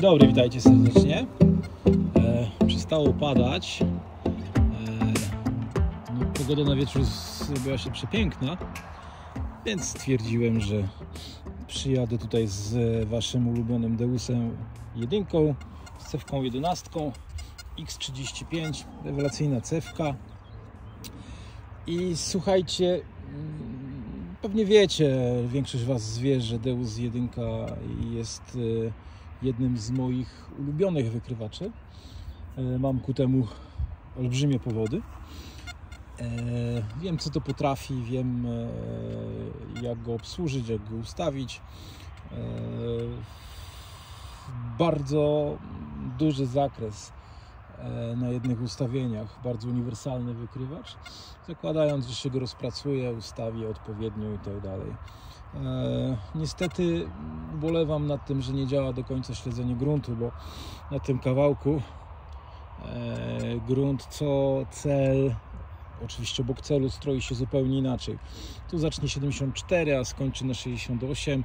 dobry, witajcie serdecznie. Przestało padać. Pogoda na wieczór zrobiła się przepiękna, więc stwierdziłem, że przyjadę tutaj z waszym ulubionym Deusem 1, z cewką 11, X35, rewelacyjna cewka. I słuchajcie, pewnie wiecie, większość was wie, że Deus 1 jest jednym z moich ulubionych wykrywaczy. Mam ku temu olbrzymie powody. Wiem, co to potrafi, wiem, jak go obsłużyć, jak go ustawić. Bardzo duży zakres na jednych ustawieniach, bardzo uniwersalny wykrywacz, zakładając, że się go rozpracuje, ustawi odpowiednio i tak dalej. Niestety ubolewam nad tym, że nie działa do końca śledzenie gruntu, bo na tym kawałku grunt co cel, oczywiście obok celu, stroi się zupełnie inaczej. Tu zacznie 74, a skończy na 68,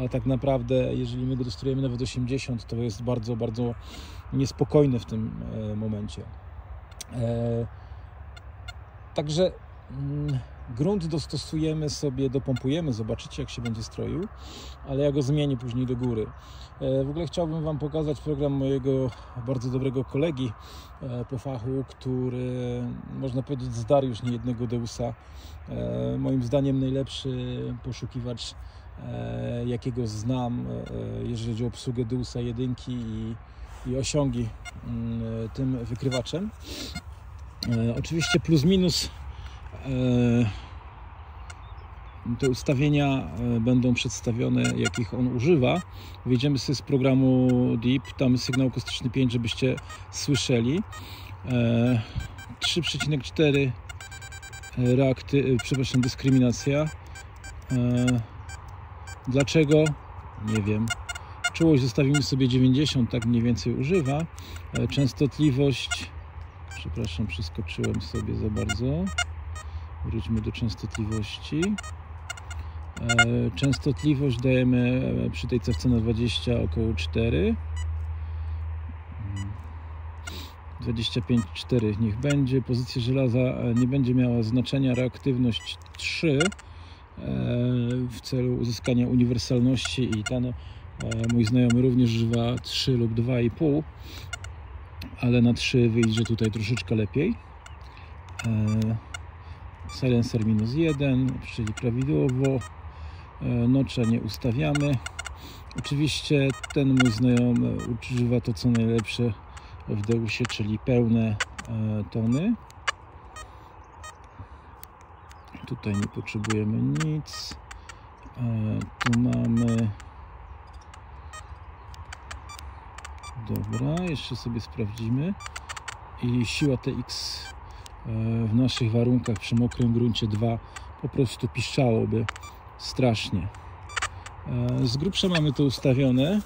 a tak naprawdę jeżeli my go dostrojemy nawet 80, to jest bardzo, bardzo niespokojne w tym momencie. Także grunt dostosujemy sobie, dopompujemy, zobaczycie, jak się będzie stroił, ale ja go zmienię później do góry. W ogóle chciałbym wam pokazać program mojego bardzo dobrego kolegi po fachu, który, można powiedzieć, zdarł już niejednego Deusa. Moim zdaniem najlepszy poszukiwacz, jakiego znam, jeżeli chodzi o obsługę Deusa 1 i osiągi tym wykrywaczem. Oczywiście plus minus te ustawienia będą przedstawione, jakich on używa. Wejdziemy sobie z programu Deep, tam sygnał akustyczny 5, żebyście słyszeli. 3,4 dyskryminacja. Dlaczego? Nie wiem. Czułość zostawimy sobie 90, tak mniej więcej używa. Częstotliwość, przepraszam, przeskoczyłem sobie za bardzo. Wróćmy do częstotliwości. Częstotliwość dajemy przy tej cewce na 20 około 4. 25,4 niech będzie. Pozycja żelaza nie będzie miała znaczenia. Reaktywność 3 w celu uzyskania uniwersalności i ten mój znajomy również używa 3 lub 2,5, ale na 3 wyjdzie tutaj troszeczkę lepiej. Silencer -1, czyli prawidłowo. Nocza nie ustawiamy. Oczywiście ten mój znajomy używa to, co najlepsze w Deusie, czyli pełne tony. Tutaj nie potrzebujemy nic. Tu mamy... Dobra, jeszcze sobie sprawdzimy. I siła TX w naszych warunkach przy mokrym gruncie 2 po prostu piszczałoby strasznie. Z grubsza mamy to ustawione.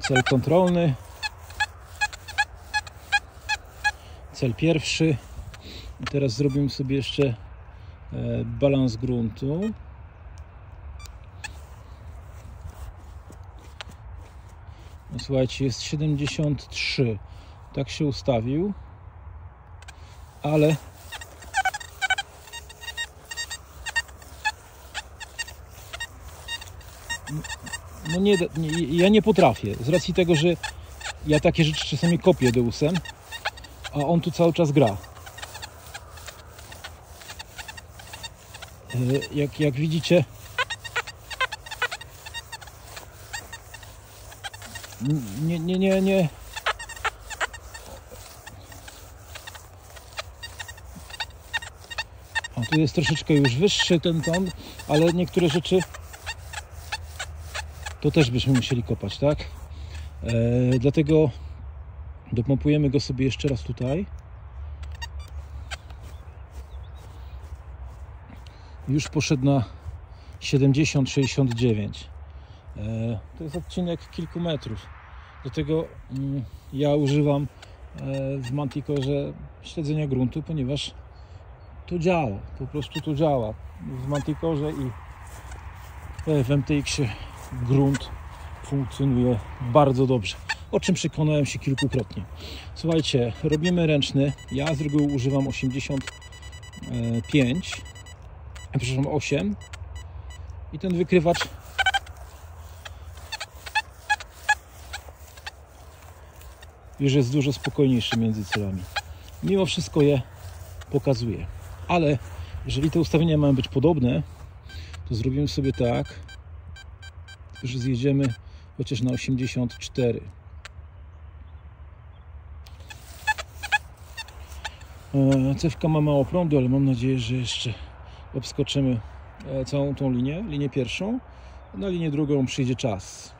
Cel kontrolny, cel pierwszy. I teraz zrobimy sobie jeszcze balans gruntu. No, słuchajcie, jest 73. Tak się ustawił, ale no ja nie potrafię, z racji tego, że ja takie rzeczy czasami kopię Deusem, a on tu cały czas gra. Jak widzicie, nie. O, tu jest troszeczkę już wyższy ten ton, ale niektóre rzeczy to też byśmy musieli kopać, tak? Dlatego dopompujemy go sobie jeszcze raz tutaj. Już poszedł na 70-69. To jest odcinek kilku metrów. Dlatego ja używam w Manticore śledzenia gruntu, ponieważ to działa, po prostu to działa. W Manticore i w MTX grunt funkcjonuje bardzo dobrze, o czym przekonałem się kilkukrotnie. Słuchajcie, robimy ręczny. Ja z reguły używam 8 i ten wykrywacz już jest dużo spokojniejszy między celami. Mimo wszystko je pokazuje, ale jeżeli te ustawienia mają być podobne, to zrobimy sobie tak, że zjedziemy chociaż na 84. Cewka ma mało prądu, ale mam nadzieję, że jeszcze obskoczymy całą tą linię pierwszą. Na linię drugą przyjdzie czas.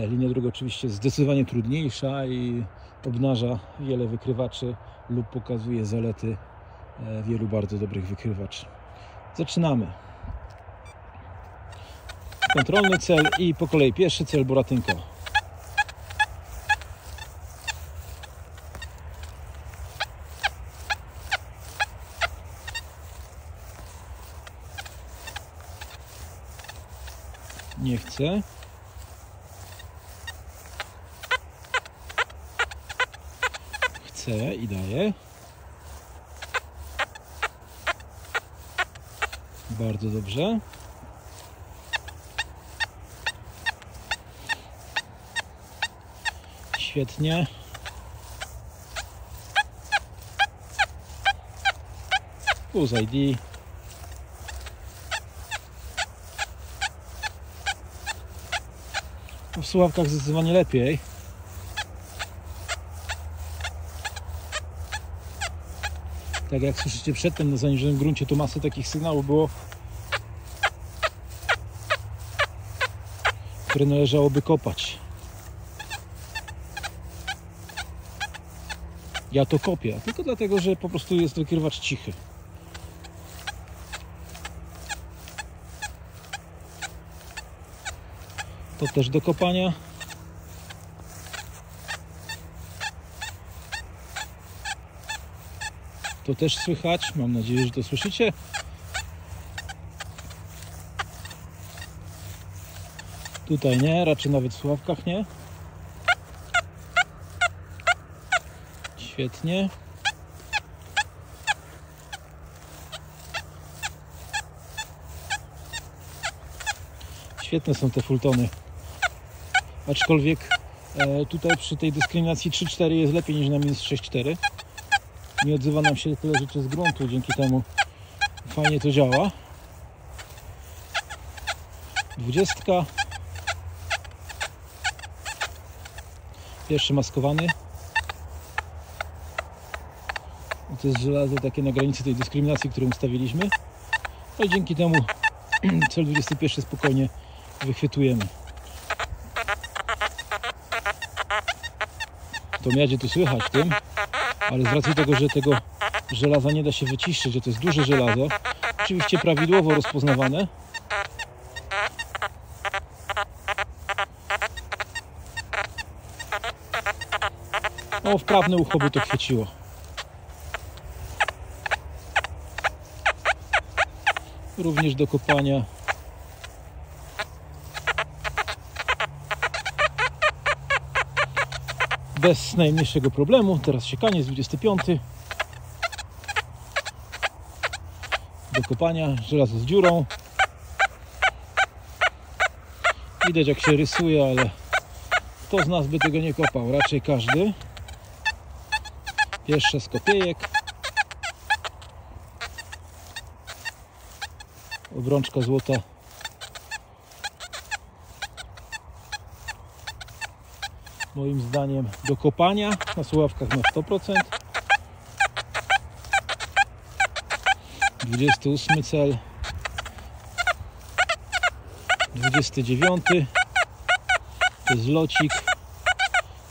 Linia druga oczywiście jest zdecydowanie trudniejsza i obnaża wiele wykrywaczy lub pokazuje zalety wielu bardzo dobrych wykrywaczy. Zaczynamy. Kontrolny cel i po kolei pierwszy cel, Boratynko. Nie chcę. Chcę i daję. Bardzo dobrze. Świetnie. Bullseye. W słuchawkach zdecydowanie lepiej. Tak jak słyszycie przedtem na zaniżonym gruncie, to masę takich sygnałów było, które należałoby kopać. Ja to kopię, tylko dlatego, że po prostu jest wykrywacz cichy. To też do kopania. To też słychać. Mam nadzieję, że to słyszycie. Tutaj nie, raczej nawet w słuchawkach nie. Świetnie. Świetne są te fulltony. Aczkolwiek tutaj przy tej dyskryminacji 3-4 jest lepiej niż na minus 6-4. Nie odzywa nam się tyle rzeczy z gruntu, dzięki temu fajnie to działa. 20. Pierwszy maskowany. To jest żelazo takie na granicy tej dyskryminacji, którą ustawiliśmy. No i dzięki temu cel 21 spokojnie wychwytujemy. To miodzie tu słychać tym, ale z racji tego, że tego żelaza nie da się wyciszyć, że to jest duże żelazo, oczywiście prawidłowo rozpoznawane, no wprawne ucho by to chwyciło. Również do kopania. Bez najmniejszego problemu. Teraz siekanie z 25. Do kopania. Żelazo z dziurą. Widać jak się rysuje, ale kto z nas by tego nie kopał? Raczej każdy. Pierwsza z kopiejek. Obrączka złota. Moim zdaniem do kopania. Na słuchawkach na 100%. 28 cel. 29. To jest locik.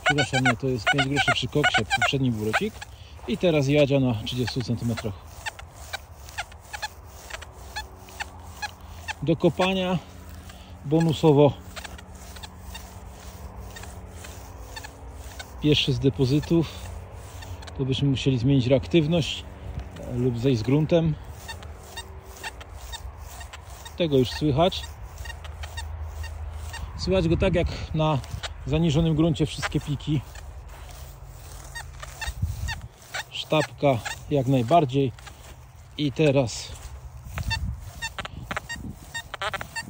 Przepraszam, nie, to jest 5 groszy przy koksie. Poprzedni był locik. I teraz jadzia na 30 cm. Do kopania bonusowo pierwszy z depozytów, to byśmy musieli zmienić reaktywność lub zejść z gruntem. Tego już słychać. Słychać go tak jak na zaniżonym gruncie, wszystkie piki. Sztabka jak najbardziej. I teraz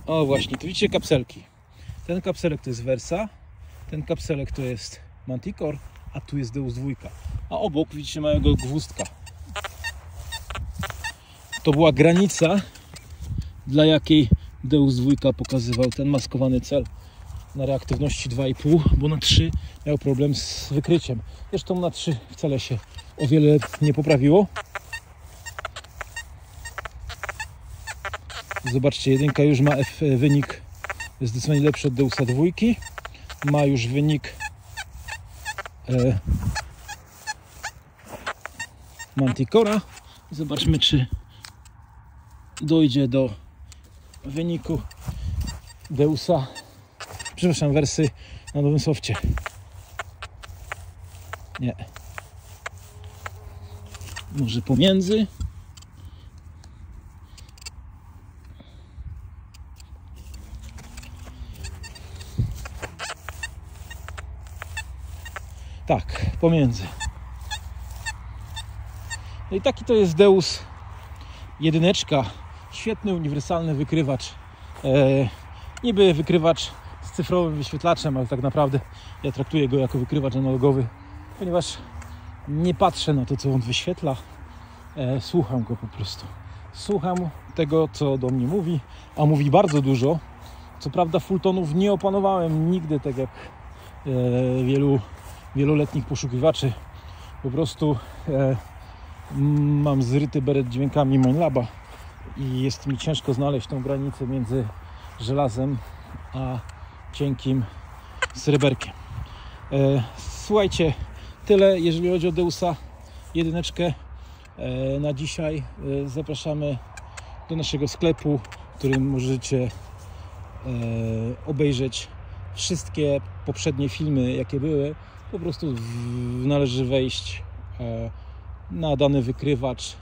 o właśnie, tu widzicie kapselki. Ten kapselek to jest Versa, ten kapselek to jest Manticore, a tu jest Deus 2. A obok widzicie małego gwózdka. To była granica, dla jakiej Deus 2 pokazywał ten maskowany cel na reaktywności 2,5, bo na 3 miał problem z wykryciem. Zresztą na 3 wcale się o wiele nie poprawiło. Zobaczcie, 1 już ma wynik zdecydowanie lepszy od Deusa 2. Ma już wynik Manticora. Zobaczmy, czy dojdzie do wyniku Deusa, przepraszam, Versy na nowym softie. Nie. Może pomiędzy. Tak, pomiędzy. No i taki to jest Deus 1. Świetny, uniwersalny wykrywacz. Niby wykrywacz z cyfrowym wyświetlaczem, ale tak naprawdę ja traktuję go jako wykrywacz analogowy, ponieważ nie patrzę na to, co on wyświetla. Słucham go po prostu. Słucham tego, co do mnie mówi, a mówi bardzo dużo. Co prawda Fulltonów nie opanowałem nigdy, tak jak wielu wieloletnich poszukiwaczy. Po prostu mam zryty beret dźwiękami Minelaba i jest mi ciężko znaleźć tą granicę między żelazem a cienkim sreberkiem. Słuchajcie, tyle jeżeli chodzi o Deusa 1 na dzisiaj. Zapraszamy do naszego sklepu, w którym możecie obejrzeć wszystkie poprzednie filmy, jakie były. Po prostu należy wejść na dany wykrywacz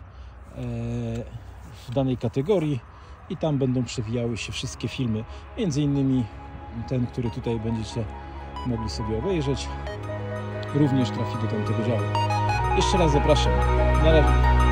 w danej kategorii i tam będą przewijały się wszystkie filmy, między innymi ten, który tutaj będziecie mogli sobie obejrzeć, również trafi do tamtego działu. Jeszcze raz zapraszam. Na razie.